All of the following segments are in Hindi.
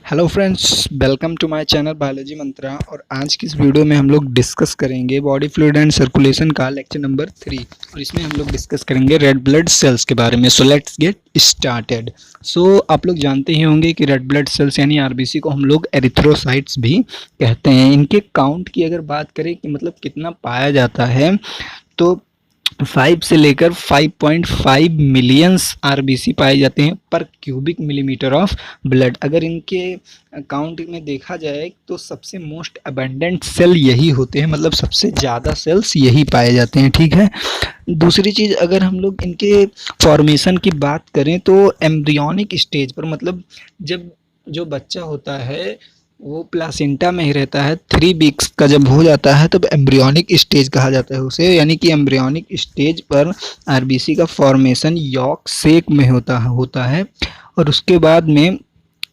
Hello friends, welcome to my channel Biology Mantra. और आज की इस वीडियो में हम लोग डिस्कस करेंगे बॉडी फ्लूइड एंड सर्कुलेशन का लेक्चर नंबर 3। और इसमें हम लोग डिस्कस करेंगे रेड ब्लड सेल्स के बारे में। So let's get started. So आप लोग जानते ही होंगे कि रेड ब्लड सेल्स यानी आरबीसी को हम लोग एरिथ्रोसाइट्स भी कहते हैं। इनके काउंट की अगर बात करें कि मतलब कितना पाया जाता है, तो 5 से लेकर 5.5 मिलियंस आरबीसी पाए जाते हैं पर क्यूबिक मिलीमीटर ऑफ ब्लड। अगर इनके काउंट में देखा जाए तो सबसे मोस्ट अबंडेंट सेल यही होते हैं, मतलब सबसे ज़्यादा सेल्स यही पाए जाते हैं। ठीक है। दूसरी चीज़, अगर हम लोग इनके फॉर्मेशन की बात करें तो एम्ब्रियोनिक स्टेज पर, मतलब जब जो बच्चा होता है वो प्लासेंटा में ही रहता है, 3 वीक्स का जब हो जाता है तब एम्ब्रियोनिक स्टेज कहा जाता है उसे। यानी कि एम्ब्रियोनिक स्टेज पर आरबीसी का फॉर्मेशन यॉर्क सेक में होता है। और उसके बाद में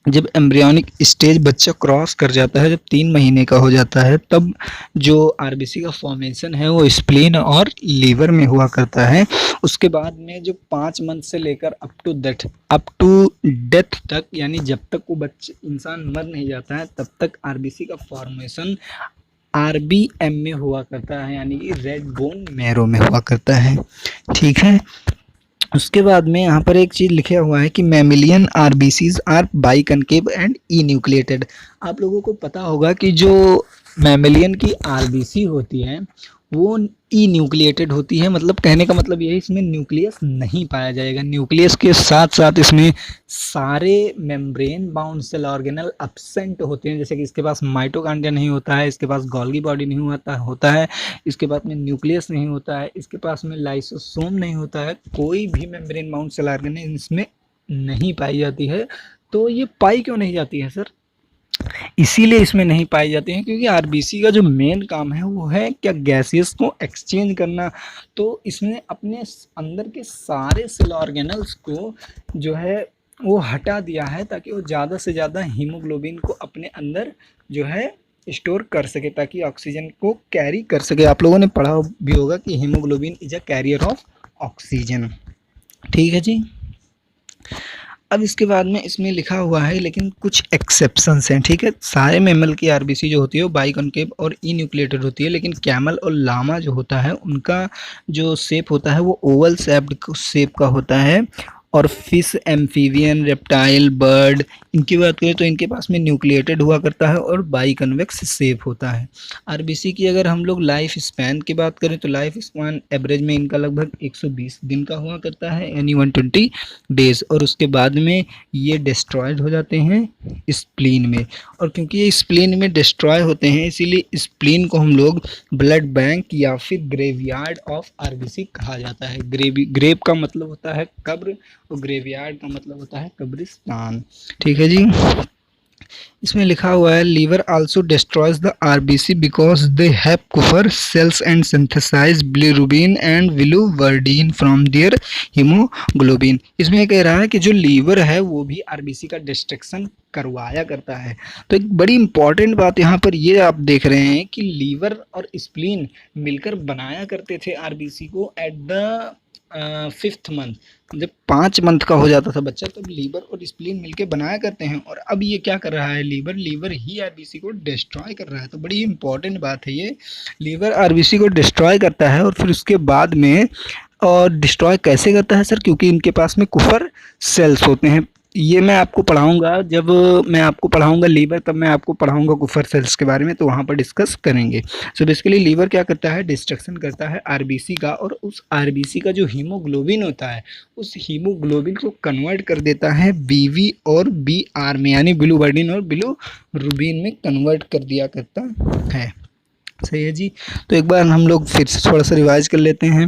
जब एम्ब्रियोनिक स्टेज बच्चा क्रॉस कर जाता है, जब 3 महीने का हो जाता है, तब जो आरबीसी का फॉर्मेशन है वो स्प्लीन और लीवर में हुआ करता है। उसके बाद में जो 5 मंथ से लेकर अप टू डेथ तक, यानी जब तक वो बच्चे इंसान मर नहीं जाता है तब तक आरबीसी का फॉर्मेशन आरबीएम में हुआ करता है, यानी कि रेड बोन मैरो में हुआ करता है। ठीक है। उसके बाद में यहाँ पर एक चीज़ लिखा हुआ है कि mammalian RBCs are biconcave and enucleated. आप लोगों को पता होगा कि जो मैमिलियन की आरबीसी होती है वो ई न्यूक्लिएटेड होती है। मतलब कहने का मतलब ये है, इसमें न्यूक्लियस नहीं पाया जाएगा। न्यूक्लियस के साथ साथ इसमें सारे membrane bound cell organelle absent होते हैं। जैसे कि इसके पास माइटोकॉन्ड्रिया नहीं होता है, इसके पास गोल्गी बॉडी नहीं होता है, इसके पास में न्यूक्लियस नहीं होता है, इसके पास में लाइसोसोम नहीं होता है। कोई भी मेम्ब्रेन बाउंड सेल ऑर्गेनल इसमें नहीं पाई जाती है। तो ये पाई क्यों नहीं जाती है सर? इसीलिए इसमें नहीं पाई जाती हैं क्योंकि आरबीसी का जो मेन काम है वो है क्या, गैसेस को एक्सचेंज करना। तो इसने अपने अंदर के सारे सेल ऑर्गेनल्स को जो है वो हटा दिया है ताकि वो ज़्यादा से ज़्यादा हीमोग्लोबिन को अपने अंदर जो है स्टोर कर सके, ताकि ऑक्सीजन को कैरी कर सके। आप लोगों ने पढ़ा भी होगा कि haemoglobin is a carrier of oxygen. ठीक है जी। अब इसके बाद में इसमें लिखा हुआ है लेकिन कुछ एक्सेप्शंस हैं। ठीक है। सारे मैमल की आरबीसी जो होती है वो बाइकॉन्केव और ई न्यूक्लिएटेड होती है, लेकिन कैमल और लामा जो होता है उनका जो शेप होता है वो ओवल शेप का होता है। और फिश, एम्फीबियन, रेप्टाइल, बर्ड, इनकी बात करें तो इनके पास में न्यूक्लिएटेड हुआ करता है और बाइकन्वेक्स शेप होता है। आरबीसी की अगर हम लोग लाइफ स्पैन की बात करें तो लाइफ स्पैन एवरेज में इनका लगभग 120 दिन का हुआ करता है, यानी 120 डेज। और उसके बाद में ये डिस्ट्रॉयड हो जाते हैं स्प्लीन में। और क्योंकि ये स्प्लीन में डिस्ट्रॉय होते हैं इसीलिए स्प्लीन को हम लोग ब्लड बैंक या फिर ग्रेवयार्ड ऑफ आरबीसी कहा जाता है। ग्रेव का मतलब होता है कब्र और ग्रेवयार्ड का मतलब होता है कब्रिस्तान। ठीक है जी। इसमें लिखा हुआ है liver also destroys the RBC because they have Kupffer cells and synthesise bilirubin and biliverdin from their haemoglobin. इसमें कह रहा है कि जो लीवर है वो भी आरबीसी का डिस्ट्रक्शन करवाया करता है। तो एक बड़ी इंपॉर्टेंट बात यहाँ पर ये आप देख रहे हैं कि लीवर और स्प्लीन मिलकर बनाया करते थे आरबीसी को एट द 5th मंथ। जब 5 मंथ का हो जाता था बच्चा तब लीवर और स्प्लीन मिलके बनाया करते हैं। और अब ये क्या कर रहा है, लीवर ही आरबीसी को डिस्ट्रॉय कर रहा है। तो बड़ी इंपॉर्टेंट बात है ये। लीवर आरबीसी को डिस्ट्रॉय करता है और फिर उसके बाद में, और डिस्ट्रॉय कैसे करता है सर? क्योंकि इनके पास में कुफर सेल्स होते हैं। ये मैं आपको पढ़ाऊंगा, जब मैं आपको पढ़ाऊंगा लीवर तब मैं आपको पढ़ाऊंगा कुफर सेल्स के बारे में, तो वहाँ पर डिस्कस करेंगे। सो बेसिकली लीवर क्या करता है, डिस्ट्रक्शन करता है आरबीसी का, और उस आरबीसी का जो हीमोग्लोबिन होता है उस हीमोग्लोबिन को कन्वर्ट कर देता है बीवी और बीआर में, यानी बिलिरुबिन और बिलिरुबिन में कन्वर्ट कर दिया करता है। सही है जी। तो एक बार हम लोग फिर से थोड़ा सा रिवाइज कर लेते हैं।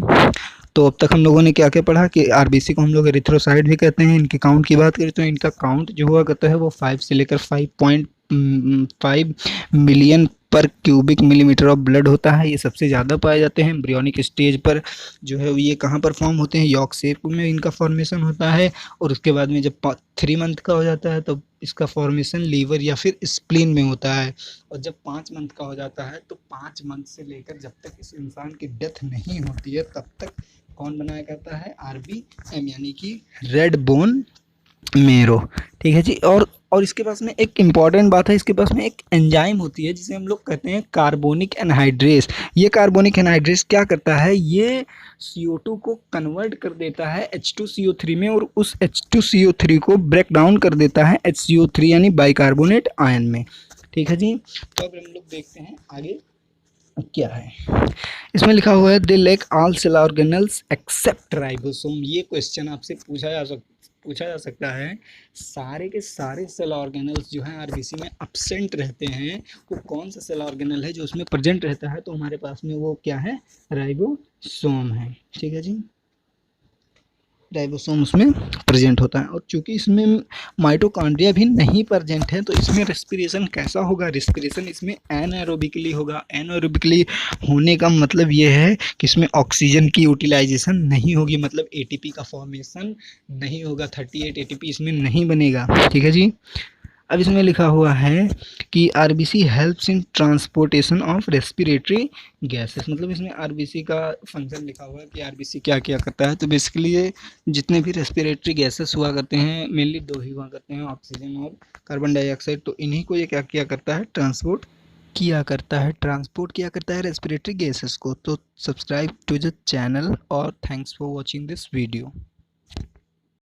तो अब तक हम लोगों ने क्या क्या पढ़ा कि आरबीसी को हम लोग एरिथ्रोसाइट भी कहते हैं। इनके काउंट की बात करें तो इनका काउंट जो हुआ करता है वो 5 से लेकर 5.5 मिलियन पर क्यूबिक मिलीमीटर ऑफ ब्लड होता है। ये सबसे ज़्यादा पाए जाते हैं एम्ब्रियोनिक स्टेज पर। जो है ये कहाँ पर फॉर्म होते हैं, यॉर्क शेप में इनका फॉर्मेशन होता है। और उसके बाद में जब 3 मंथ का हो जाता है तब इसका फॉर्मेशन लीवर या फिर स्प्लीन में होता है। और जब 5 मंथ का हो जाता है तो 5 मंथ से लेकर जब तक इस इंसान की डेथ नहीं होती है तब तक कौन बनाया करता है, आरबीएम, यानी कि रेड बोन मेरो। ठीक है जी। और और इसके पास में एक इम्पॉर्टेंट बात है, इसके पास में एक एंजाइम होती है जिसे हम लोग कहते हैं कार्बोनिक एनहाइड्रेस। ये कार्बोनिक एनहाइड्रेस क्या करता है, ये CO2 को कन्वर्ट कर देता है H2CO3 में, और उस H2CO3 को ब्रेक डाउन कर देता है HCO3 यानी बाइकार्बोनेट आयन में। ठीक है जी। तो अब हम लोग देखते हैं आगे क्या है। इसमें लिखा हुआ है they lack all cell organelles except ribosome. ये क्वेश्चन आपसे पूछा जा सकता है, सारे के सारे सेल ऑर्गेनल्स जो हैं आरबीसी में अब्सेंट रहते हैं, वो कौन सा सेल ऑर्गेनल है जो उसमें प्रेजेंट रहता है, तो हमारे पास में वो क्या है, राइबोसोम है। ठीक है जी, राइबोसोम उसमें प्रेजेंट होता है। और चूंकि इसमें माइटोकॉन्ड्रिया भी नहीं प्रेजेंट है, तो इसमें रेस्पिरेशन कैसा होगा, रेस्पिरेशन इसमें एनाएरोबिकली होगा। एनाएरोबिकली होने का मतलब ये है कि इसमें ऑक्सीजन की यूटिलाइजेशन नहीं होगी, मतलब एटीपी का फॉर्मेशन नहीं होगा, 38 एटीपी इसमें नहीं बनेगा। ठीक है जी। अब इसमें लिखा हुआ है कि RBC helps in transportation of respiratory gases, मतलब इसमें आरबीसी का फंक्शन लिखा हुआ है कि आरबीसी क्या क्या करता है। तो बेसिकली ये जितने भी रेस्पिरेटरी गैसेस हुआ करते हैं, मेनली दो ही हुआ करते हैं, ऑक्सीजन और कार्बन डाइऑक्साइड, तो इन्हीं को ये क्या किया करता है, ट्रांसपोर्ट किया करता है रेस्पिरेटरी गैसेस को। तो सब्सक्राइब टू द चैनल और thanks for watching this video.